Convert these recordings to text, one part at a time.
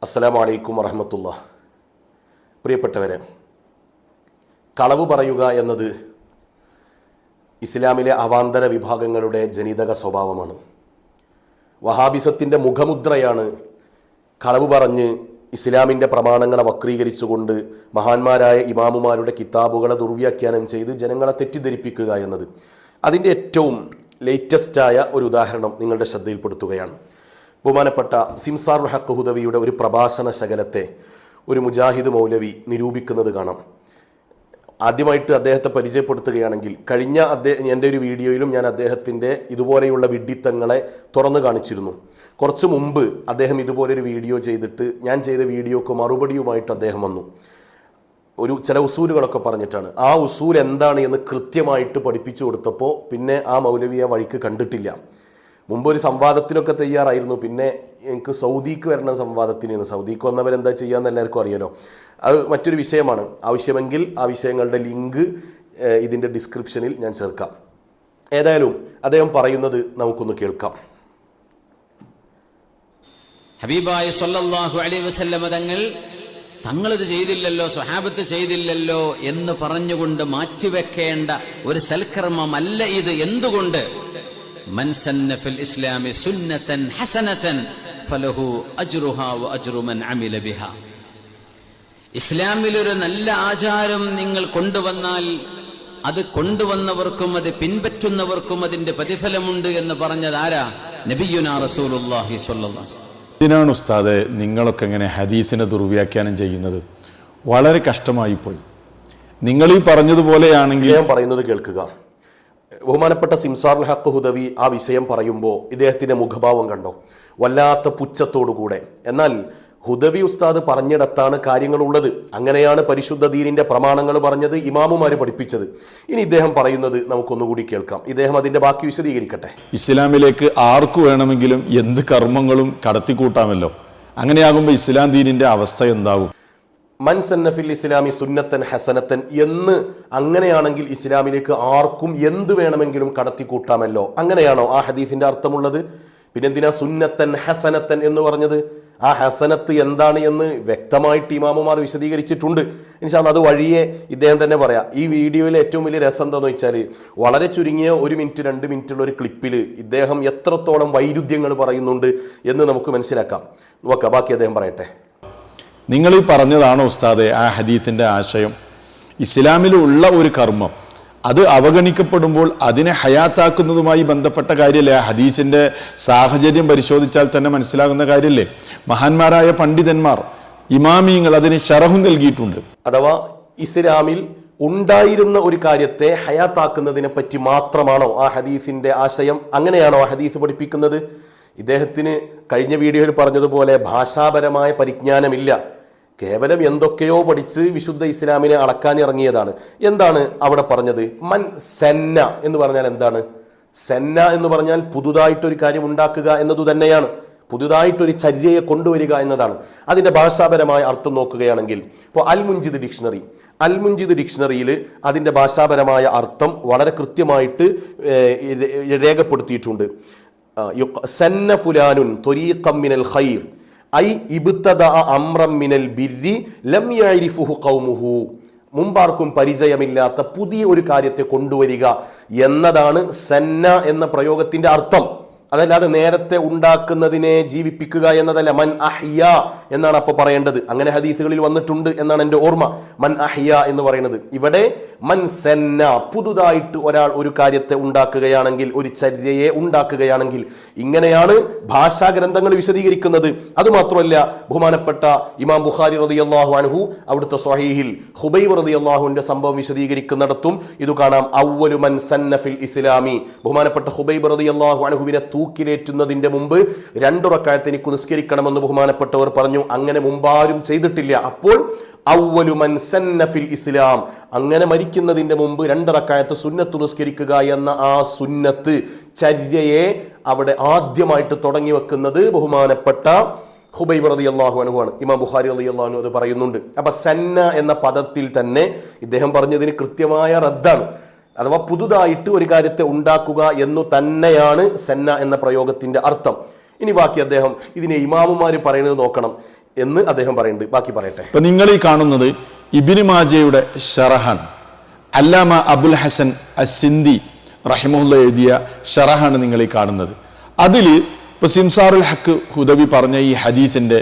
അസ്സലാമു അലൈക്കും വറഹ്മത്തുള്ളാഹി. പ്രിയപ്പെട്ടവരെ, കളവ് പറയുക എന്നത് ഇസ്ലാമിലെ അവാന്തര വിഭാഗങ്ങളുടെ ജനിതക സ്വഭാവമാണ്. വഹാബിസത്തിൻ്റെ മുഖമുദ്രയാണ് കളവ് പറഞ്ഞ് ഇസ്ലാമിൻ്റെ പ്രമാണങ്ങളെ വക്രീകരിച്ചുകൊണ്ട് മഹാന്മാരായ ഇമാമുമാരുടെ കിതാബുകളെ ദുർവ്യാഖ്യാനം ചെയ്ത് ജനങ്ങളെ തെറ്റിദ്ധരിപ്പിക്കുക എന്നത്. അതിൻ്റെ ഏറ്റവും ലേറ്റസ്റ്റായ ഒരു ഉദാഹരണം നിങ്ങളുടെ ശ്രദ്ധയിൽപ്പെടുത്തുകയാണ്. ബഹുമാനപ്പെട്ട സിംസാറുൽ ഹഖ് ഹുദവിയുടെ ഒരു പ്രഭാഷണ ശകലത്തെ ഒരു മുജാഹിദ് മൗലവി നിരൂപിക്കുന്നത് കാണാം. ആദ്യമായിട്ട് അദ്ദേഹത്തെ പരിചയപ്പെടുത്തുകയാണെങ്കിൽ, കഴിഞ്ഞ എൻ്റെ ഒരു വീഡിയോയിലും ഞാൻ അദ്ദേഹത്തിൻ്റെ ഇതുപോലെയുള്ള വിഡ്ഢിത്തങ്ങളെ തുറന്നു കാണിച്ചിരുന്നു. കുറച്ച് മുമ്പ് അദ്ദേഹം ഇതുപോലൊരു വീഡിയോ ചെയ്തിട്ട് ഞാൻ ചെയ്ത വീഡിയോക്ക് മറുപടിയുമായിട്ട് അദ്ദേഹം വന്നു. ചില ഉസൂലുകളൊക്കെ പറഞ്ഞിട്ടാണ്. ആ ഉസൂൽ എന്താണ് എന്ന് കൃത്യമായിട്ട് പഠിപ്പിച്ചു കൊടുത്തപ്പോൾ പിന്നെ ആ മൗലവിയെ വഴിക്ക് കണ്ടിട്ടില്ല. മുമ്പ് ഒരു സംവാദത്തിനൊക്കെ തയ്യാറായിരുന്നു. പിന്നെ എനിക്ക് സൗദിക്ക് വരണ സംവാദത്തിന്, സൗദിക്ക് വന്നവരെന്താ ചെയ്യാന്ന് എല്ലാവർക്കും അറിയാലോ. അത് മറ്റൊരു വിഷയമാണ്. ആവശ്യമെങ്കിൽ ആ വിഷയങ്ങളുടെ ലിങ്ക് ഇതിൻ്റെ ഡിസ്ക്രിപ്ഷനിൽ ഞാൻ ചേർക്കാം. ഏതായാലും അദ്ദേഹം പറയുന്നത് നമുക്കൊന്ന് കേൾക്കാം. ഹബീബായ സല്ലല്ലാഹു അലൈഹി വസല്ലം തങ്ങളിത് ചെയ്തില്ലല്ലോ, സ്വഹാബത്ത് ചെയ്തില്ലല്ലോ എന്ന് പറഞ്ഞുകൊണ്ട് മാറ്റിവെക്കേണ്ട ഒരു സൽക്കർമ്മമല്ല ഇത്. എന്തുകൊണ്ട്? മൻ സന്ന ഫിൽ ഇസ്ലാമി സുന്നതൻ ഹസനതൻ ഫലഹു അജ്റുഹാ വ അജ്റു മൻ അമില ബിഹാ. ഇസ്ലാമിൽ ഒരു നല്ല ആചാരം നിങ്ങൾ കൊണ്ടുവന്നാൽ അത് കൊണ്ടുവന്നവർക്കും അത് പിൻപറ്റുന്നവർക്കും അതിന്റെ പ്രതിഫലമുണ്ട് എന്ന് പറഞ്ഞത് ആരാ? നബിയുനാ റസൂലുള്ളാഹി സ്വല്ലല്ലാഹു അലൈഹി വസല്ലം. ഇതിനാണ് ഉസ്താദെ നിങ്ങളൊക്കെ എങ്ങനെ ഹദീസിനെ ദുർവ്യാഖ്യാനം ചെയ്യുന്നത്? വളരെ കഷ്ടമായിപ്പോയി. നിങ്ങൾ ഈ പറഞ്ഞതുപോലെയാണെങ്കിൽ ഞാൻ പറയുന്നത് കേൾക്കുക. ബഹുമാനപ്പെട്ട സിംസാറുൽ ഹഖ് ഹുദവി ആ വിഷയം പറയുമ്പോൾ ഇദ്ദേഹത്തിൻ്റെ മുഖഭാവം കണ്ടോ, വല്ലാത്ത പുച്ഛത്തോടുകൂടെ. എന്നാൽ ഹുദവി ഉസ്താദ് പറഞ്ഞിടത്താണ് കാര്യങ്ങളുള്ളത്. അങ്ങനെയാണ് പരിശുദ്ധ ദീനിന്റെ പ്രമാണങ്ങൾ പറഞ്ഞത്, ഇമാമുമാര് പഠിപ്പിച്ചത്. ഇനി ഇദ്ദേഹം പറയുന്നത് നമുക്കൊന്നുകൂടി കേൾക്കാം. ഇദ്ദേഹം അതിന്റെ ബാക്കി വിശദീകരിക്കട്ടെ. ഇസ്ലാമിലേക്ക് ആർക്കു വേണമെങ്കിലും എന്ത് കർമ്മങ്ങളും കടത്തിക്കൂട്ടാമല്ലോ. അങ്ങനെയാകുമ്പോൾ ഇസ്ലാം ദീനിന്റെ അവസ്ഥ എന്താകും? മൻ സന്ന ഫിൽ ഇസ്ലാമി സുന്നത്തൻ ഹസനത്തൻ എന്ന് അങ്ങനെയാണെങ്കിൽ ഇസ്ലാമിലേക്ക് ആർക്കും എന്ത് വേണമെങ്കിലും കടത്തിക്കൂട്ടാമല്ലോ. അങ്ങനെയാണോ ആ ഹദീസിന്റെ അർത്ഥമുള്ളത്? പിന്നെന്തിനാ സുന്നത്തൻ ഹസനത്തൻ എന്ന് പറഞ്ഞത്? ആ ഹസനത്ത് എന്താണ് എന്ന് വ്യക്തമായിട്ട് ഇമാമുമാർ വിശദീകരിച്ചിട്ടുണ്ട്. ഇൻഷാ അല്ലാഹ് അത് വഴിയെ ഇദ്ദേഹം തന്നെ പറയാം. ഈ വീഡിയോയിലെ ഏറ്റവും വലിയ രസം എന്താണെന്ന് വെച്ചാൽ, വളരെ ചുരുങ്ങിയ 1 മിനിറ്റ് 2 മിനിറ്റുള്ള ഒരു ക്ലിപ്പിൽ ഇദ്ദേഹം എത്രത്തോളം വൈരുദ്ധ്യങ്ങൾ പറയുന്നുണ്ട് എന്ന് നമുക്ക് മനസ്സിലാക്കാം. നോക്കാം, ബാക്കി അദ്ദേഹം പറയട്ടെ. നിങ്ങൾ ഈ പറഞ്ഞതാണോ ഉസ്താദെ ആ ഹദീത്തിന്റെ ആശയം? ഇസ്ലാമിലുള്ള ഒരു കർമ്മം അത് അവഗണിക്കപ്പെടുമ്പോൾ അതിനെ ഹയാത്താക്കുന്നതുമായി ബന്ധപ്പെട്ട കാര്യമല്ലേ? ആ ഹദീസിന്റെ സാഹചര്യം പരിശോധിച്ചാൽ തന്നെ മനസ്സിലാകുന്ന കാര്യമല്ലേ? മഹാന്മാരായ പണ്ഡിതന്മാർ, ഇമാമിയങ്ങൾ അതിന് ശറഹും നൽകിയിട്ടുണ്ട്. അഥവാ ഇസ്ലാമിൽ ഉണ്ടായിരുന്ന ഒരു കാര്യത്തെ ഹയാത്താക്കുന്നതിനെ പറ്റി മാത്രമാണോ ആ ഹദീസിന്റെ ആശയം? അങ്ങനെയാണോ ആ ഹദീസ് പഠിപ്പിക്കുന്നത്? ഇദ്ദേഹത്തിന് കഴിഞ്ഞ വീഡിയോയിൽ പറഞ്ഞതുപോലെ ഭാഷാപരമായ പരിജ്ഞാനമില്ല. കേവലം എന്തൊക്കെയോ പഠിച്ച് വിശുദ്ധ ഇസ്ലാമിനെ അളക്കാൻ ഇറങ്ങിയതാണ്. എന്താണ് അവിടെ പറഞ്ഞത്? മൻ സന്ന എന്ന് പറഞ്ഞാൽ എന്താണ്? സന്ന എന്ന് പറഞ്ഞാൽ പുതുതായിട്ടൊരു കാര്യം ഉണ്ടാക്കുക എന്നതു തന്നെയാണ്. പുതുതായിട്ടൊരു ചര്യയെ കൊണ്ടുവരിക എന്നതാണ്. അതിന്റെ ഭാഷാപരമായ അർത്ഥം നോക്കുകയാണെങ്കിൽ, ഇപ്പോൾ അൽ മുഞ്ചിദ് ഡിക്ഷണറിയിൽ അതിന്റെ ഭാഷാപരമായ അർത്ഥം വളരെ കൃത്യമായിട്ട് രേഖപ്പെടുത്തിയിട്ടുണ്ട്. സന്ന ഫുലാനുൻ ത്വരീഖം മിനൽ ഖൈർ ഐ ഇബ്തദഅ അംറൻ മിനൽ ബിർരി ലം യഅരിഫുഹു ഖൗമുഹു. മുമ്പാർക്കും പരിചയമില്ലാത്ത പുതിയ ഒരു കാര്യത്തെ കൊണ്ടുവരിക എന്നതാണ് സന്ന എന്ന പ്രയോഗത്തിന്റെ അർത്ഥം. അതല്ലാതെ നേരത്തെ ഉണ്ടാക്കുന്നതിനെ ജീവിപ്പിക്കുക എന്നതല്ല. മൻ അഹ്യ എന്നാണ് അപ്പോൾ പറയേണ്ടത്. അങ്ങനെ ഹദീസുകളിൽ വന്നിട്ടുണ്ട് എന്നാണ് എൻ്റെ ഓർമ്മ. മൻ അഹ്യ എന്ന് പറയുന്നത്. ഇവിടെ മൻ സന്ന, പുതുതായിട്ട് ഒരാൾ ഒരു കാര്യത്തെ ഉണ്ടാക്കുകയാണെങ്കിൽ, ഒരു ചര്യയെ ഉണ്ടാക്കുകയാണെങ്കിൽ, ഇങ്ങനെയാണ് ഭാഷാ ഗ്രന്ഥങ്ങൾ വിശദീകരിക്കുന്നത്. അതുമാത്രമല്ല, ബഹുമാനപ്പെട്ട ഇമാം ബുഖാരി റളിയല്ലാഹു അൻഹു അവിടുത്തെ സ്വഹീഹിൽ ഖുബൈബ് റളിയല്ലാഹുവിന്റെ സംഭവം വിശദീകരിക്കുന്നിടത്തും ഇത് കാണാം. അവ്വലു മൻ സന്ന ഫിൽ ഇസ്ലാമി, ബഹുമാനപ്പെട്ട ഖുബൈബ് റളിയല്ലാഹു അൻഹുവിനെ തൂക്കിലേറ്റുന്നതിന്റെ മുമ്പ് 2 റക്അത്ത് എനിക്ക് നിസ്കരിക്കണമെന്ന് ബഹുമാനപ്പെട്ടവർ പറഞ്ഞു. അങ്ങനെ മുമ്പാരും ചെയ്തിട്ടില്ല. അപ്പോൾ അവ്വലു മൻ സന്ന ഫിൽ ഇസ്ലാം, അങ്ങനെ മരിക്കുന്നതിന്റെ മുമ്പ് 2 റക്അത്ത് സുന്നത്ത് നിസ്കരിക്കുക എന്ന ആ സുന്നത്ത് ചര്യയെ അവിടെ ആദ്യമായിട്ട് തുടങ്ങി വെക്കുന്നത് ബഹുമാനപ്പെട്ട ഖുബൈബ് റളിയല്ലാഹു അൻഹു ആണ്. ഇമാം ബുഖാരി റളിയല്ലാഹു അൻഹു അത് പറയുന്നുണ്ട്. അപ്പൊ സന്ന എന്ന പദത്തിൽ തന്നെ ഇദ്ദേഹം പറഞ്ഞതിന് കൃത്യമായ റദ്ദാണ്. അഥവാ പുതുതായിട്ട് ഒരു കാര്യത്തെ ഉണ്ടാക്കുക എന്നു തന്നെയാണ് സന്ന എന്ന പ്രയോഗത്തിന്റെ അർത്ഥം. ഇനി ബാക്കി അദ്ദേഹം ഇതിനെ ഇമാമുമാർ പറയുന്നത് നോക്കണം. എന്ന് അദ്ദേഹം പറയുന്നുണ്ട്. ബാക്കി പറയട്ടെ. ഇപ്പൊ നിങ്ങൾ ഈ കാണുന്നത് ഇബ്നു മാജയുടെ ഷറഹാണ്. അല്ലാമ അബുൽ ഹസൻ അസ്സിന്ദി റഹിമഹുല്ല എഴുതിയ ഷറഹാണ് നിങ്ങൾ ഈ കാണുന്നത്. അതിൽ ഇപ്പൊ സിംസാറുൽ ഹക്ക് ഹുദവി പറഞ്ഞ ഈ ഹദീസിന്റെ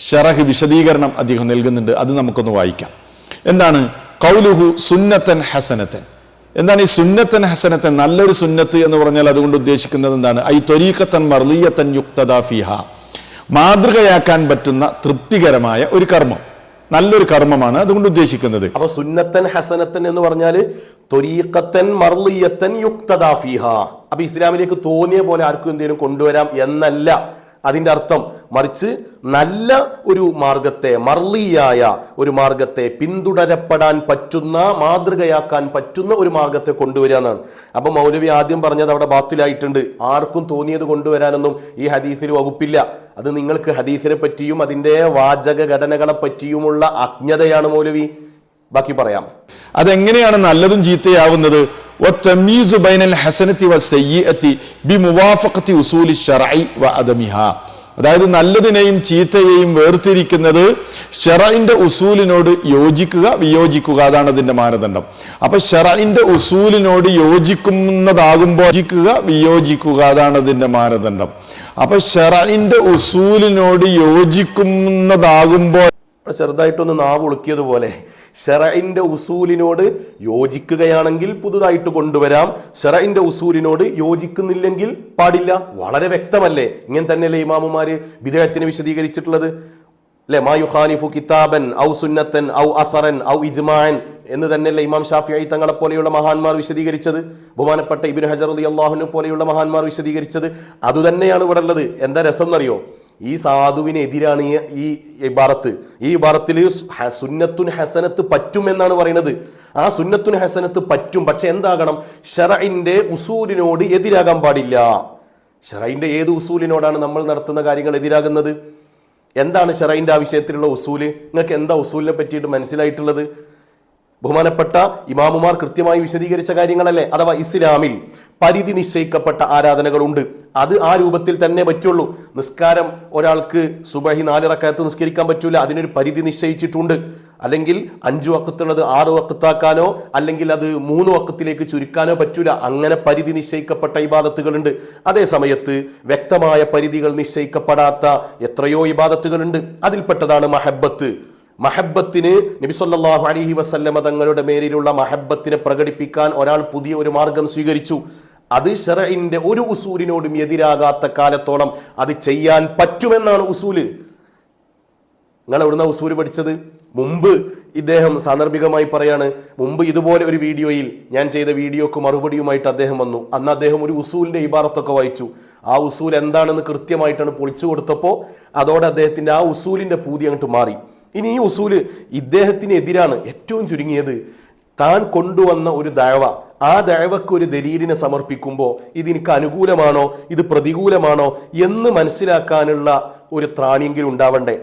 ഷറഹ് വിശദീകരണം അദ്ദേഹം നൽകുന്നുണ്ട്. അത് നമുക്കൊന്ന് വായിക്കാം. എന്താണ് ഖൗലുഹു സുന്നത്തൻ ഹസനത്തൻ? എന്താണ് ഈ സുന്നത്തൻ ഹസനത്തൻ? നല്ലൊരു സുന്നത്ത് എന്ന് പറഞ്ഞാൽ അതുകൊണ്ട് ഉദ്ദേശിക്കുന്നത് എന്താണ്? ഐ ത്വരീഖത്തൻ മർളിയത്തൻ യുക്തദാ ഫീഹാ, മാതൃകയാക്കാൻ പറ്റുന്ന തൃപ്തികരമായ ഒരു കർമ്മം, നല്ലൊരു കർമ്മമാണ് അതുകൊണ്ട് ഉദ്ദേശിക്കുന്നത്. അപ്പൊ സുന്നത്തൻ ഹസനത്തൻ എന്ന് പറഞ്ഞാൽ ത്വരീഖത്തൻ മർളിയത്തൻ യുക്തദാ ഫീഹാ. അപ്പൊ ഇസ്ലാമിലേക്ക് തോന്നിയ പോലെ ആർക്കും എന്തെങ്കിലും കൊണ്ടുവരാം എന്നല്ല അതിന്റെ അർത്ഥം. മറിച്ച് നല്ല ഒരു മാർഗത്തെ, മർളിയായ ഒരു മാർഗത്തെ, പിന്തുടരപ്പെടാൻ പറ്റുന്ന, മാതൃകയാക്കാൻ പറ്റുന്ന ഒരു മാർഗത്തെ കൊണ്ടുവരിക എന്നാണ്. അപ്പൊ മൗലവി ആദ്യം പറഞ്ഞത് അവിടെ ബാത്തിലായിട്ടുണ്ട്. ആർക്കും തോന്നിയത് കൊണ്ടുവരാനൊന്നും ഈ ഹദീസിൽ വകുപ്പില്ല. അത് നിങ്ങൾക്ക് ഹദീസിനെ പറ്റിയും അതിന്റെ വാചക ഘടനകളെ പറ്റിയുമുള്ള അജ്ഞതയാണ് മൗലവി. ബാക്കി പറയാം. അതെങ്ങനെയാണ് നല്ലതും ചീത്തയാവുന്നത്? വത്തമീസു ബൈനൽ ഹസനത്തി വസ്സയ്യിഅത്തി ബിമുവാഫഖത്തി ഉസൂലി ശർഇ വഅദമിഹാ. അതായത് നല്ലതിനെയും ചീത്തയെയും വേർതിരിക്കുന്നത് ശർഇന്റെ ഉസൂലിനോട് യോജിക്കുക വിയോജിക്കുക, അതാണ് അതിന്റെ മാനദണ്ഡം. അപ്പൊ ശർഇന്റെ ഉസൂലിനോട് യോജിക്കുന്നതാകുമ്പോൾ വിയോജിക്കുക, അതാണ് അതിന്റെ മാനദണ്ഡം. അപ്പൊ ശർഇന്റെ ഉസൂലിനോട് യോജിക്കുന്നതാകുമ്പോൾ, ചെറുതായിട്ടൊന്ന് നാവ് ഉളുക്കിയതുപോലെ, ശറഇന്റെ ഉസൂലിനോട് യോജിക്കുകയാണെങ്കിൽ പുതുതായിട്ട് കൊണ്ടുവരാം, ശറഇന്റെ ഉസൂലിനോട് യോജിക്കുന്നില്ലെങ്കിൽ പാടില്ല. വളരെ വ്യക്തമല്ലേ? ഇങ്ങനെ തന്നെയല്ലേ ഇമാമുമാര് ബിദ്അത്തിനെ വിശദീകരിച്ചിട്ടുള്ളത് അല്ലെ? മാ യുഖാലിഫു കിതാബൻ ഔ സുന്നത്തൻ ഔ അസറൻ ഔ ഇജ്മാഅൻ എന്ന് തന്നെയല്ലേ ഇമാം ഷാഫിഈ തങ്ങളെ പോലെയുള്ള മഹാന്മാർ വിശദീകരിച്ചത്, ബഹുമാനപ്പെട്ട ഇബ്നു ഹജർ റളിയല്ലാഹു അൻഹു പോലെയുള്ള മഹാന്മാർ വിശദീകരിച്ചത്. അതുതന്നെയാണ് ഇവിടെ ഉള്ളത്. എന്താ രസം എന്നറിയോ? ഈ സാധുവിനെതിരാണ് ഈ ഇബാറത്ത്. ഈ ഇബാറത്തിൽ സുന്നത്തുൻ ഹസനത്ത് പറ്റും എന്നാണ് പറയുന്നത്. ആ സുന്നത്തുൻ ഹസനത്ത് പറ്റും, പക്ഷെ എന്താകണം? ശറഇന്റെ ഉസൂലിനോട് എതിരാകാൻ പാടില്ല. ശറഇന്റെ ഏത് ഉസൂലിനോടാണ് നമ്മൾ നടത്തുന്ന കാര്യങ്ങൾ എതിരാകുന്നത്? എന്താണ് ശറഇന്റെ ആ വിഷയത്തിലുള്ള ഉസൂല്? നിങ്ങൾക്ക് എന്താ ഉസൂലിനെ പറ്റിയിട്ട് മനസ്സിലായിട്ടുള്ളത്? ബഹുമാനപ്പെട്ട ഇമാമുമാർ കൃത്യമായി വിശദീകരിച്ച കാര്യങ്ങളല്ലേ? അഥവാ ഇസ്ലാമിൽ പരിധി നിശ്ചയിക്കപ്പെട്ട ആരാധനകളുണ്ട്. അത് ആ രൂപത്തിൽ തന്നെ പറ്റുള്ളൂ. നിസ്കാരം ഒരാൾക്ക് സുബഹി 4 റക്അത്ത് നിസ്കരിക്കാൻ പറ്റൂല, അതിനൊരു പരിധി നിശ്ചയിച്ചിട്ടുണ്ട്. അല്ലെങ്കിൽ 5 വഖത്തുള്ളത് 6 വഖത്താക്കാനോ അല്ലെങ്കിൽ അത് 3 വഖത്തിലേക്ക് ചുരുക്കാനോ പറ്റൂല. അങ്ങനെ പരിധി നിശ്ചയിക്കപ്പെട്ട ഇബാദത്തുകളുണ്ട്. അതേ സമയത്ത് വ്യക്തമായ പരിധികൾ നിശ്ചയിക്കപ്പെടാത്ത എത്രയോ ഇബാദത്തുകളുണ്ട്. അതിൽപ്പെട്ടതാണ് മഹബ്ബത്ത്. മഹബ്ബത്തിന് നബി സല്ലല്ലാഹു അലൈഹി വസല്ലമ തങ്ങളുടെ മേലിലുള്ള മഹബ്ബത്തിനെ പ്രകടിപ്പിക്കാൻ ഒരാൾ പുതിയ ഒരു മാർഗം സ്വീകരിച്ചു. അത് ശറഇന്റെ ഒരു ഉസൂലിനോടും എതിരാകാത്ത കാലത്തോളം അത് ചെയ്യാൻ പറ്റുമെന്നാണ് ഉസൂല്. നിങ്ങൾ എവിടുന്ന ഉസൂല് പഠിച്ചത്? മുമ്പ് ഇദ്ദേഹം സാന്ദർഭികമായി പറയാണ്, മുമ്പ് ഇതുപോലെ ഒരു വീഡിയോയിൽ ഞാൻ ചെയ്ത വീഡിയോക്ക് മറുപടിയുമായിട്ട് അദ്ദേഹം വന്നു. അന്ന് അദ്ദേഹം ഒരു ഉസൂലിന്റെ ഇബാറത്തൊക്കെ വായിച്ചു. ആ ഉസൂൽ എന്താണെന്ന് കൃത്യമായിട്ടാണ് പൊളിച്ചു കൊടുത്തപ്പോൾ അതോടെ അദ്ദേഹത്തിന്റെ ആ ഉസൂലിന്റെ പൂതി അങ്ങോട്ട് മാറി. ഇനി ഈ ഉസൂല് ഇദ്ദേഹത്തിന് എതിരാണ്. ഏറ്റവും ചുരുങ്ങിയത് താൻ കൊണ്ടുവന്ന ഒരു ദഅവ, ആ ദഅവക്ക് ഒരു ദലീലിനെ സമർപ്പിക്കുമ്പോൾ ഇത് എനിക്ക് അനുകൂലമാണോ ഇത് പ്രതികൂലമാണോ എന്ന് മനസ്സിലാക്കാനുള്ള ഒരു ത്രാണിയെങ്കിലും ഉണ്ടാവണ്ടേ?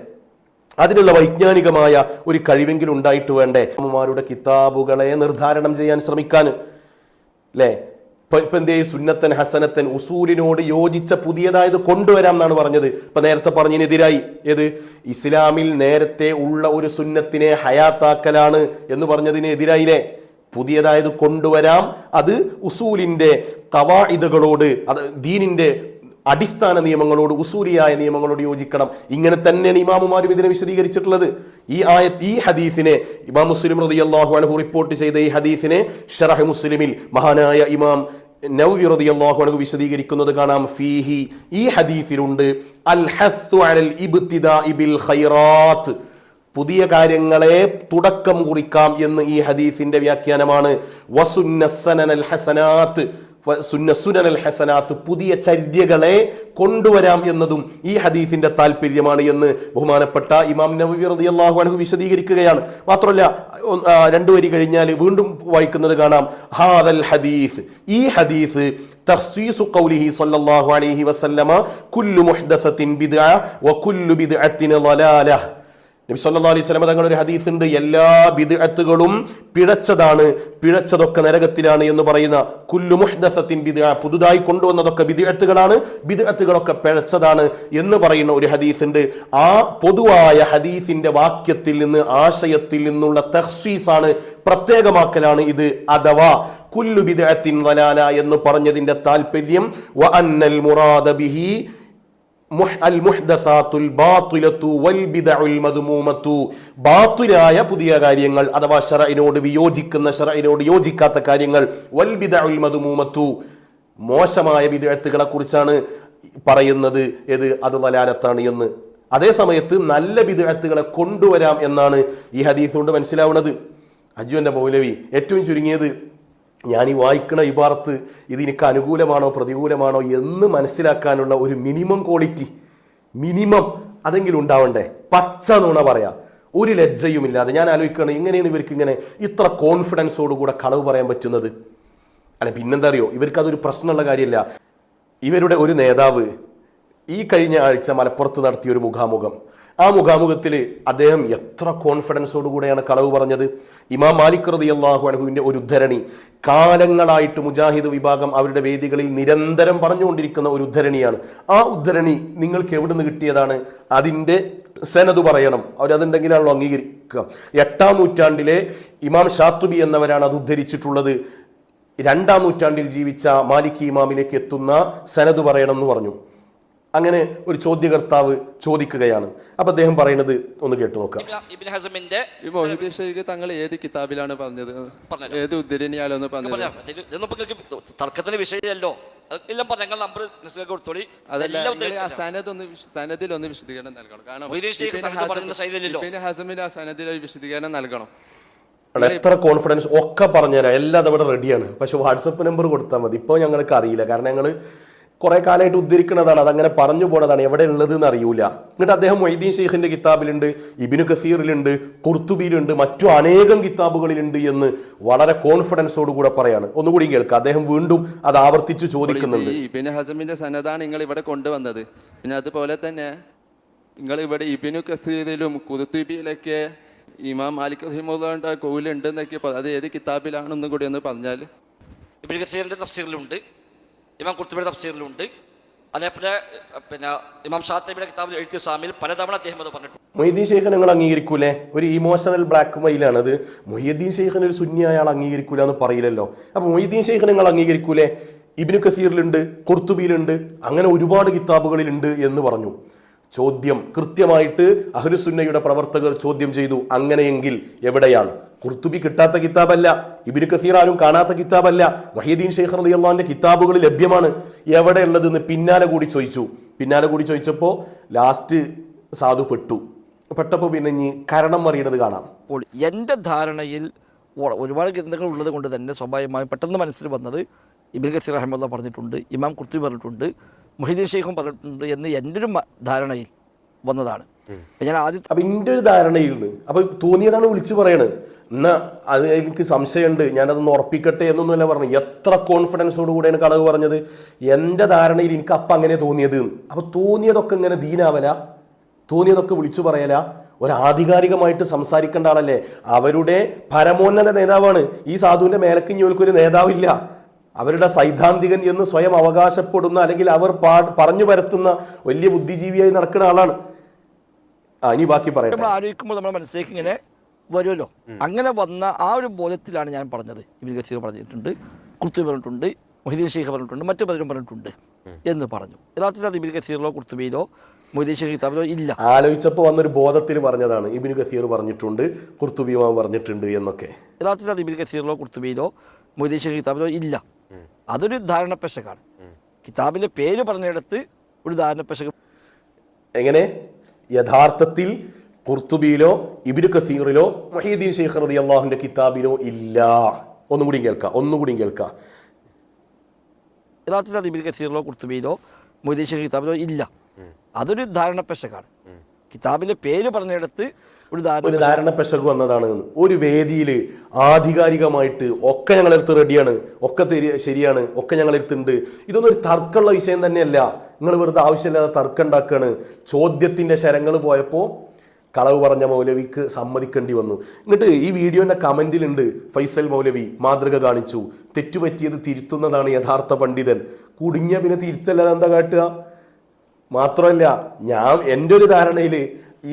അതിനുള്ള വൈജ്ഞാനികമായ ഒരു കഴിവെങ്കിലും ഉണ്ടായിട്ട് വേണ്ടേ അമ്മമാരുടെ കിതാബുകളെ നിർദ്ധാരണം ചെയ്യാൻ ശ്രമിക്കാൻ? അല്ലേ? ഇപ്പൊ എന്തേ സുന്നത്തൻ ഹസനത്തൻ ഉസൂലിനോട് യോജിച്ച പുതിയതായത് കൊണ്ടുവരാം എന്നാണ് പറഞ്ഞത്. ഇപ്പൊ നേരത്തെ പറഞ്ഞതിനെതിരായി ഏത്? ഇസ്ലാമിൽ നേരത്തെ ഉള്ള ഒരു സുന്നത്തിനെ ഹയാത്താക്കലാണ് എന്ന് പറഞ്ഞതിനെതിരായില്ലേ? പുതിയതായത് കൊണ്ടുവരാം, അത് ഉസൂലിന്റെ ഖവാഇദുകളോട്, അത് ദീനിന്റെ അടിസ്ഥാന നിയമങ്ങളോട്, ഉസൂലിയായ നിയമങ്ങളോട് യോജിക്കണം. ഇങ്ങനെ തന്നെയാണ് ഇമാമുമാരും ഇതിനെ വിശദീകരിച്ചിട്ടുള്ളത്. ഈ ഹദീസിനെ ഇമാം മുസ്ലിം റളിയല്ലാഹു അൻഹു റിപ്പോർട്ട് ചെയ്ത ഈ ഹദീസിനെ ശറഹ് മുസ്ലിമിൽ മഹാനായ ഇമാം നവവി റളിയല്ലാഹു അൻഹു വിശദീകരിക്കുന്നത് കാണാം. ഫീഹി, ഈ ഹദീസിലുണ്ട് അൽ ഹസ്സു അലൽ ഇബ്തിദാഇ ബിൽ ഖൈറാത്ത്, പുതിയ കാര്യങ്ങളെ തുടക്കം കുറിക്കാം എന്ന് ഈ ഹദീസിന്റെ വ്യാഖ്യാനമാണ്. വസുന്നസ്സനൽ ഹസനാത്ത്, സുന്നൽ ഹസനാത്ത്, പുതിയ ചര്യകളെ കൊണ്ടുവരാം എന്നതും ഈ ഹദീസിന്റെ താല്പര്യമാണ് എന്ന് ബഹുമാനപ്പെട്ട ഇമാം നവവി റളിയല്ലാഹു അൻഹു വിശദീകരിക്കുകയാണ്. മാത്രമല്ല 2 വരി കഴിഞ്ഞാൽ വീണ്ടും വായിക്കുന്നത് കാണാം. ഹാദൽ ഹദീസ്, ഈ ഹദീസ് തഖ്സീസു ഖൗലിഹി സ്വല്ലല്ലാഹു അലൈഹി വസല്ലമ കുല്ലു മുഹ്ദസത്തിൻ ബിദ്അ വ കുല്ലു ബിദ്അത്തിൻ ളലാലഹ്. നബി സല്ലല്ലാഹു അലൈഹി വസല്ലം തങ്ങളുടെ ഒരു ഹദീസ് ഉണ്ട്, എല്ലാ ബിദ്അത്തുകളും പിഴച്ചതാണ്, പിഴച്ചതൊക്കെ നരകത്തിലാണ് എന്ന് പറയുന്ന കുല്ലു മുഹ്ദസത്തിൻ ബിദ്അ, പുതുതായി കൊണ്ടുവന്നതൊക്കെ ബിദ്അത്തുകളാണ്, ബിദ്അത്തുകളൊക്കെ പിഴച്ചതാണ് എന്ന് പറയുന്ന ഒരു ഹദീസ് ഉണ്ട്. ആ പൊതുവായ ഹദീസിന്റെ വാക്യത്തിൽ നിന്ന്, ആശയത്തിൽ നിന്നുള്ള തഖ്സീസാണ്, പ്രത്യേകമാക്കലാണ് ഇത്. അഥവാ കുല്ലു ബിദ്അത്തിൻ ളലാല എന്ന് പറഞ്ഞതിന്റെ താല്പര്യം വ അന്നൽ മുറാദ ബിഹി ബാത്തിലായ പുതിയ കാര്യങ്ങൾ അഥവാ ശറഇനോട് വിയോജിക്കുന്ന, ശറഇനോട് യോജിക്കാത്ത കാര്യങ്ങൾ, വൽ ബിദഉൽ മദ്മൂമത്തു മോശമായ ബിദ്അത്തുകളെ കുറിച്ചാണ് പറയുന്നത്. ഏത്? അത് ളലാലത്താണ് എന്ന്. അതേ സമയത്ത് നല്ല ബിദ്അത്തുകളെ കൊണ്ടുവരാം എന്നാണ് ഈ ഹദീസ് കൊണ്ട് മനസ്സിലാവുന്നത്. അജ്ജുവിന്റെ മൗലവി ഏറ്റവും ചുരുങ്ങിയത് ഞാൻ ഈ വായിക്കണ ഇബാറത്ത് ഇത് എനിക്ക് അനുകൂലമാണോ പ്രതികൂലമാണോ എന്ന് മനസ്സിലാക്കാനുള്ള ഒരു മിനിമം ക്വാളിറ്റി, മിനിമം അതെങ്കിലും ഉണ്ടാവണ്ടേ. പച്ച നുണ പറയാ, ഒരു ലജ്ജയുമില്ലാതെ. ഞാൻ ആലോചിക്കുകയാണ്, എങ്ങനെയാണ് ഇവർക്ക് ഇങ്ങനെ ഇത്ര കോൺഫിഡൻസോടുകൂടെ കളവ് പറയാൻ പറ്റുന്നത്? അല്ല പിന്നെന്താ അറിയോ, ഇവർക്ക് അതൊരു പ്രശ്നമുള്ള കാര്യമല്ല. ഇവരുടെ ഒരു നേതാവ് ഈ കഴിഞ്ഞ ആഴ്ച മലപ്പുറത്ത് നടത്തിയ ഒരു മുഖാമുഖം, ആ മുഖാമുഖത്തിൽ അദ്ദേഹം എത്ര കോൺഫിഡൻസോടുകൂടെയാണ് കളവ് പറഞ്ഞത്. ഇമാം മാലിക് റളിയല്ലാഹു അൻഹുവിന്റെ ഒരു ഉദ്ധരണി, കാലങ്ങളായിട്ട് മുജാഹിദ് വിഭാഗം അവരുടെ വേദികളിൽ നിരന്തരം പറഞ്ഞുകൊണ്ടിരിക്കുന്ന ഒരു ഉദ്ധരണിയാണ്. ആ ഉദ്ധരണി നിങ്ങൾക്ക് എവിടെ നിന്ന് കിട്ടിയതാണ്? അതിന്റെ സനദ് പറയണം, അവരതുണ്ടെങ്കിലാണല്ലോ അംഗീകരിക്കുക. 8-ാം നൂറ്റാണ്ടിലെ ഇമാം ഷാത്തുബി എന്നവരാണ് അത് ഉദ്ധരിച്ചിട്ടുള്ളത്. 2-ാം നൂറ്റാണ്ടിൽ ജീവിച്ച മാലിക്കി ഇമാമിലേക്ക് എത്തുന്ന സനദ് പറയണം എന്ന് പറഞ്ഞു. അങ്ങനെ ഒരു ചോദ്യകർത്താവ് ചോദിക്കുകയാണ്. അപ്പൊ അദ്ദേഹം പറയുന്നത് ഒന്ന് കേട്ടു നോക്കാം. ഇബ്നു ഹസമിന്റെ തങ്ങൾ ഏത് കിതാബിലാണ് പറഞ്ഞത്, ഏത് ഉദ്ധരണിയാലോ പറഞ്ഞത്? തർക്കത്തിന് വിഷയമല്ലോ, എല്ലാം പറഞ്ഞ നമ്പർ കൊടുത്തോളി. സനദിൽ ഒന്ന് വിശദീകരണം നൽകണം. കാരണം ഇബ്നു ഹസമിന്റെ ആ സനദിൽ ഒരു വിശദീകരണം നൽകണം. എത്ര കോൺഫിഡൻസ് ഒക്കെ പറഞ്ഞുതരാം, എല്ലാം അതവിടെ റെഡിയാണ്. പക്ഷെ വാട്സപ്പ് നമ്പർ കൊടുത്താൽ മതി. ഇപ്പോൾ ഞങ്ങൾക്ക് അറിയില്ല, കാരണം ഞങ്ങൾ കുറെ കാലമായിട്ട് ഉദ്ധരിക്കുന്നതാണ്, അതങ്ങനെ പറഞ്ഞു പോണതാണ്, എവിടെ ഉള്ളത് എന്ന് അറിയൂല. എന്നിട്ട് അദ്ദേഹം മൊയ്തീൻ ഷെയ്ഖിന്റെ കിതാബിലുണ്ട്, ഇബ്നു കസീറിലുണ്ട്, ഖുർത്തുബിയിലുണ്ട്, മറ്റു അനേകം കിതാബുകളിലുണ്ട് എന്ന് വളരെ കോൺഫിഡൻസോട് കൂടെ പറയാണ്. ഒന്നുകൂടി കേൾക്കുക, അദ്ദേഹം വീണ്ടും അത് ആവർത്തിച്ച് ചോദിക്കുന്നുണ്ട്. ഇബ്നു ഹസമിന്റെ സനദാണ് നിങ്ങൾ ഇവിടെ കൊണ്ടുവന്നത്. പിന്നെ അതുപോലെ തന്നെ നിങ്ങൾ ഇവിടെ ഇബ്നു കസീറിലും ഖുർത്തുബിയിലൊക്കെ ഇമാം മാലിക് റഹിമഹുല്ലാഹുവിന്റെ കൗലുണ്ട് എന്നൊക്കെ, അത് ഏത് കിതാബിലാണെന്നും കൂടി ഒന്ന് പറഞ്ഞാൽ. ഇബ്നു കസീറിന്റെ തഫ്സീറിലുണ്ട്, ഇമാം ഖുർത്തുബിയുടെ തഫ്സീറിലുണ്ട്, അതേപോലെ പിന്നെ ഇമാം ഷാത്തിബിയുടെ കിതാബിൽ ഇഅ്തിസാമിൽ പലതവണ അദ്ദേഹം അത് പറഞ്ഞിട്ടുണ്ട്. മൊയ്തീൻ ഷെയ്ഖിനെ നിങ്ങൾ അംഗീകരിക്കൂലേ? ഒരു ഇമോഷണൽ ബ്ലാക്ക് മെയിലാണത്. മൊയ്തീൻ ഷെയ്ഖിനെ ഒരു സുന്നി അയാൾ അംഗീകരിക്കൂല എന്ന് പറയില്ലല്ലോ. അപ്പൊ മൊയ്തീൻ ഷെയ്ഖിനെ നിങ്ങൾ അംഗീകരിക്കൂലേ? ഇബ്നു കസീറിലുണ്ട്, ഖുർത്തുബിയിലുണ്ട്, അങ്ങനെ ഒരുപാട് കിതാബുകളിലുണ്ട് എന്ന് പറഞ്ഞു. ചോദ്യം കൃത്യമായിട്ട് അഹ്ലുസുന്നയുടെ പ്രവർത്തകർ ചോദ്യം ചെയ്തു. അങ്ങനെയെങ്കിൽ എവിടെയാണ്? ഖുർത്തുബി കിട്ടാത്ത കിതാബല്ല, ഇബ്നു കസീർ ആരും കാണാത്ത കിതാബല്ല, മുഹ്യിദ്ദീൻ ഷെയ്ഖ് റളിയല്ലാഹുവിന്റെ കിതാബുകൾ ലഭ്യമാണ്. എവിടെ ഉള്ളതെന്ന് പിന്നാലെ കൂടി ചോദിച്ചപ്പോൾ ലാസ്റ്റ് സാധു പെട്ടപ്പോൾ പിന്നെ ഇനി കരണം അറിയണത് കാണാം. അപ്പോൾ എൻ്റെ ധാരണയിൽ ഒരുപാട് ഗ്രന്ഥങ്ങൾ ഉള്ളത് കൊണ്ട് തന്നെ സ്വാഭാവികമായും പെട്ടെന്ന് മനസ്സിൽ വന്നത് ഇബ്നു കസീർ റഹിമഹുല്ലാഹ് പറഞ്ഞിട്ടുണ്ട്, ഇമാം ഖുർത്തുബി പറഞ്ഞിട്ടുണ്ട്, മുഹ്യിദ്ദീൻ ഷെയ്ഖും പറഞ്ഞിട്ടുണ്ട് എന്ന് എൻ്റെ ഒരു ധാരണയിൽ വന്നതാണ്. ഞാൻ ആദ്യം അപ്പൊ എൻ്റെ ഒരു ധാരണയിൽ നിന്ന് അപ്പൊ തോന്നിയതാണ് വിളിച്ചു പറയണത്. എന്നാ അത് എനിക്ക് സംശയമുണ്ട്, ഞാനതൊന്ന് ഉറപ്പിക്കട്ടെ എന്നൊന്നുമല്ല പറഞ്ഞു. എത്ര കോൺഫിഡൻസോട് കൂടെയാണ് കളവ് പറഞ്ഞത്? എൻ്റെ ധാരണയിൽ എനിക്ക് അപ്പം അങ്ങനെ തോന്നിയത്. അപ്പൊ തോന്നിയതൊക്കെ ഇങ്ങനെ ദീനാവല, തോന്നിയതൊക്കെ വിളിച്ചു പറയല. ഒരാധികാരികമായിട്ട് സംസാരിക്കേണ്ട ആളല്ലേ, അവരുടെ പരമോന്നത നേതാവാണ്. ഈ സാധുവിന്റെ മേലക്കിഞ്ഞോൽക്കൊരു നേതാവില്ല. അവരുടെ സൈദ്ധാന്തികൻ എന്ന് സ്വയം അവകാശപ്പെടുന്ന, അല്ലെങ്കിൽ അവർ പറഞ്ഞു പരത്തുന്ന വലിയ ബുദ്ധിജീവിയായി നടക്കുന്ന ആളാണ്. ഇനി ബാക്കി പറയാം. നമ്മൾ ആലോചിക്കുമ്പോൾ നമ്മുടെ മനസ്സിലേക്ക് ഇങ്ങനെ വരുമല്ലോ. അങ്ങനെ വന്ന ആ ഒരു ബോധത്തിലാണ് ഞാൻ പറഞ്ഞത്. ഇബ്നു കസീർ പറഞ്ഞിട്ടുണ്ട്, ഖുർത്തുബി പറഞ്ഞിട്ടുണ്ട്, മുഹ്യിദ്ദീൻ ഷെയ്ഖ് പറഞ്ഞിട്ടുണ്ട്, മറ്റു പലരും പറഞ്ഞിട്ടുണ്ട് എന്ന് പറഞ്ഞു. യഥാർത്ഥത്തിൽ അത് ഇബ്നു കസീറിലോ ഖുർത്തുബിയിലോ മുഹ്യിദ്ദീൻ ഷെയ്ഖ് കിതാബിലോ ഇല്ല. ആലോചിച്ചപ്പോൾ വന്നൊരു ബോധത്തിൽ പറഞ്ഞതാണ്. ഇബ്നു കസീർ പറഞ്ഞിട്ടുണ്ട്, ഖുർത്തുബി പറഞ്ഞിട്ടുണ്ട് എന്നൊക്കെ. യഥാർത്ഥത്തിൽ അത് ഇബ്നു കസീറിലോ ഖുർത്തുബിയിലോ മുഹ്യിദ്ദീൻ ഷെയ്ഖ് കിതാബിലോ ഇല്ല. അതൊരു ധാരണപ്പശകാണ്. കിതാബിന്റെ പേര് പറഞ്ഞിടത്ത് ഒരു ധാരണപ്പശക്. എങ്ങനെ? യഥാർത്ഥത്തിൽ ഖുർത്തുബിയിലോ ഇബ്നു കസീറിലോ മുഹ്യിദ്ദീൻ ഷെയ്ഖ് റളിയല്ലാഹുവിന്റെ കിതാബിലോ ഇല്ല. ഒന്നുകൂടി കേൾക്കാം. യഥാർത്ഥത്തിൽ അത് ഇബ്നു കസീറിലോ ഖുർത്തുബിയിലോ മുഹ്യിദ്ദീൻ ഷെയ്ഖ് കിതാബിലോ ഇല്ല. അതൊരു ധാരണപ്പശകാണ്. കിതാബിന്റെ പേര് പറഞ്ഞിടത്ത് ഒരു ധാരണപ്പശക് വന്നതാണ്. ഒരു വേദിയിൽ ആധികാരികമായിട്ട് ഒക്കെ ഞങ്ങളെടുത്ത് റെഡിയാണ്, ഒക്കെ ശരിയാണ്, ഒക്കെ ഞങ്ങളെടുത്തുണ്ട്. ഇതൊന്നും ഒരു തർക്കമുള്ള വിഷയം തന്നെയല്ല. നിങ്ങൾ വെറുതെ ആവശ്യമില്ലാതെ തർക്കം ഉണ്ടാക്കുകയാണ്. ചോദ്യത്തിന്റെ ശരങ്ങൾ പോയപ്പോൾ കളവ് പറഞ്ഞ മൗലവിക്ക് സമ്മതിക്കേണ്ടി വന്നു. എന്നിട്ട് ഈ വീഡിയോന്റെ കമന്റിലുണ്ട് ഫൈസൽ മൗലവി മാതൃക കാണിച്ചു, തെറ്റുപറ്റിയത് തിരുത്തുന്നതാണ് യഥാർത്ഥ പണ്ഡിതൻ. കുടുങ്ങിയ പിന്നെ തിരുത്തല്ലാതെ എന്താ കാട്ടുക? മാത്രമല്ല, എൻ്റെ ഒരു ധാരണയിൽ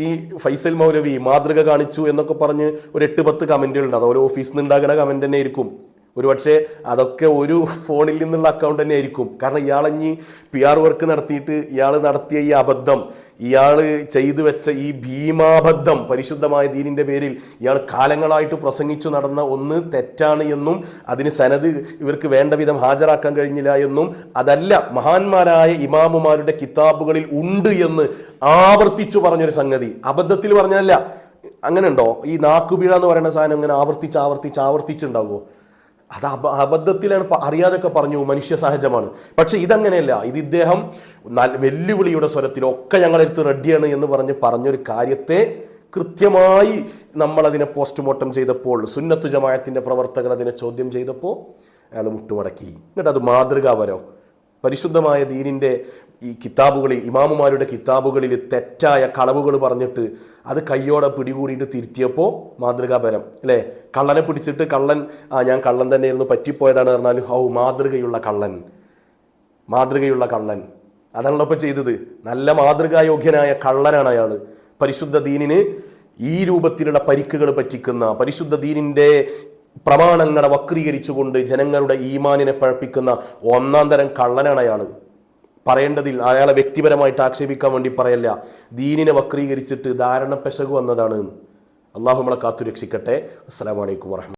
ഈ ഫൈസൽ മൗലവി മാതൃക കാണിച്ചു എന്നൊക്കെ പറഞ്ഞ് ഒരു 8-10 കമന്റുകളുണ്ട്. അത് ഓരോ ഓഫീസിൽ നിന്ന് ഉണ്ടാകുന്ന കമന്റ് തന്നെ ആയിരിക്കും. ഒരുപക്ഷെ അതൊക്കെ ഒരു ഫോണിൽ നിന്നുള്ള അക്കൗണ്ട് തന്നെ ആയിരിക്കും. കാരണം ഇയാളഞ്ഞി PR വർക്ക് നടത്തിയിട്ട് ഇയാൾ നടത്തിയ ഈ അബദ്ധം, ഇയാൾ ചെയ്തു വെച്ച ഈ ഭീമാബദ്ധം, പരിശുദ്ധമായ ദീനിന്റെ പേരിൽ ഇയാൾ കാലങ്ങളായിട്ട് പ്രസംഗിച്ചു നടന്ന ഒന്ന് തെറ്റാണ് എന്നും അതിന് സനദ് ഇവർക്ക് വേണ്ട വിധം ഹാജരാക്കാൻ കഴിഞ്ഞില്ല എന്നും, അതല്ല മഹാന്മാരായ ഇമാമുമാരുടെ കിതാബുകളിൽ ഉണ്ട് എന്ന് ആവർത്തിച്ചു പറഞ്ഞൊരു സംഗതി. അബദ്ധത്തിൽ പറഞ്ഞല്ല. അങ്ങനെ ഉണ്ടോ? ഈ നാക്കുപിഴ എന്ന് പറയുന്ന സാധനം ഇങ്ങനെ ആവർത്തിച്ചുണ്ടാവുമോ? അത് അബദ്ധത്തിലാണ്, അറിയാതൊക്കെ പറഞ്ഞു, മനുഷ്യ സഹജമാണ്. പക്ഷെ ഇതങ്ങനെയല്ല. ഇത് ഇദ്ദേഹം വെല്ലുവിളിയുടെ സ്വരത്തിൽ ഒക്കെ ഞങ്ങളെടുത്ത് റെഡിയാണ് എന്ന് പറഞ്ഞൊരു കാര്യത്തെ കൃത്യമായി നമ്മളതിനെ പോസ്റ്റ്മോർട്ടം ചെയ്തപ്പോൾ, സുന്നത്ത് ജമാഅത്തിന്റെ പ്രവർത്തകർ അതിനെ ചോദ്യം ചെയ്തപ്പോൾ അയാൾ മുട്ടുമടക്കി. എന്നിട്ട് അത് മാതൃകാപരോ? പരിശുദ്ധമായ ദീനിന്റെ ഈ കിതാബുകളിൽ, ഇമാമുമാരുടെ കിതാബുകളിൽ തെറ്റായ കളവുകൾ പറഞ്ഞിട്ട് അത് കയ്യോടെ പിടികൂടിയിട്ട് തിരുത്തിയപ്പോൾ മാതൃകാപരം അല്ലേ? കള്ളനെ പിടിച്ചിട്ട് ഞാൻ കള്ളൻ തന്നെയായിരുന്നു, പറ്റിപ്പോയതാണ് പറഞ്ഞാൽ മാതൃകയുള്ള കള്ളൻ. അതാണല്ലോ ഇപ്പൊ ചെയ്തത്. നല്ല മാതൃകായോഗ്യനായ കള്ളനാണ് അയാൾ. പരിശുദ്ധ ദീനിന് ഈ രൂപത്തിലുള്ള പരിക്കുകൾ പറ്റിക്കുന്ന, പരിശുദ്ധ ദീനിന്റെ പ്രമാണങ്ങളെ വക്രീകരിച്ചുകൊണ്ട് ജനങ്ങളുടെ ഈമാനിനെ പഴപ്പിക്കുന്ന ഒന്നാം തരം കള്ളനാണ് അയാൾ. പറയേണ്ടതിൽ അയാളെ വ്യക്തിപരമായിട്ട് ആക്ഷേപിക്കാൻ വേണ്ടി പറയല്ല, ദീനിനെ വക്രീകരിച്ചിട്ട് ധാരണ പെശകു വന്നതാണ്. അള്ളാഹു നമ്മളെ കാത്തുരക്ഷിക്കട്ടെ. അസ്സലാമു അലൈക്കും വറഹ്മത്തുള്ളാഹി.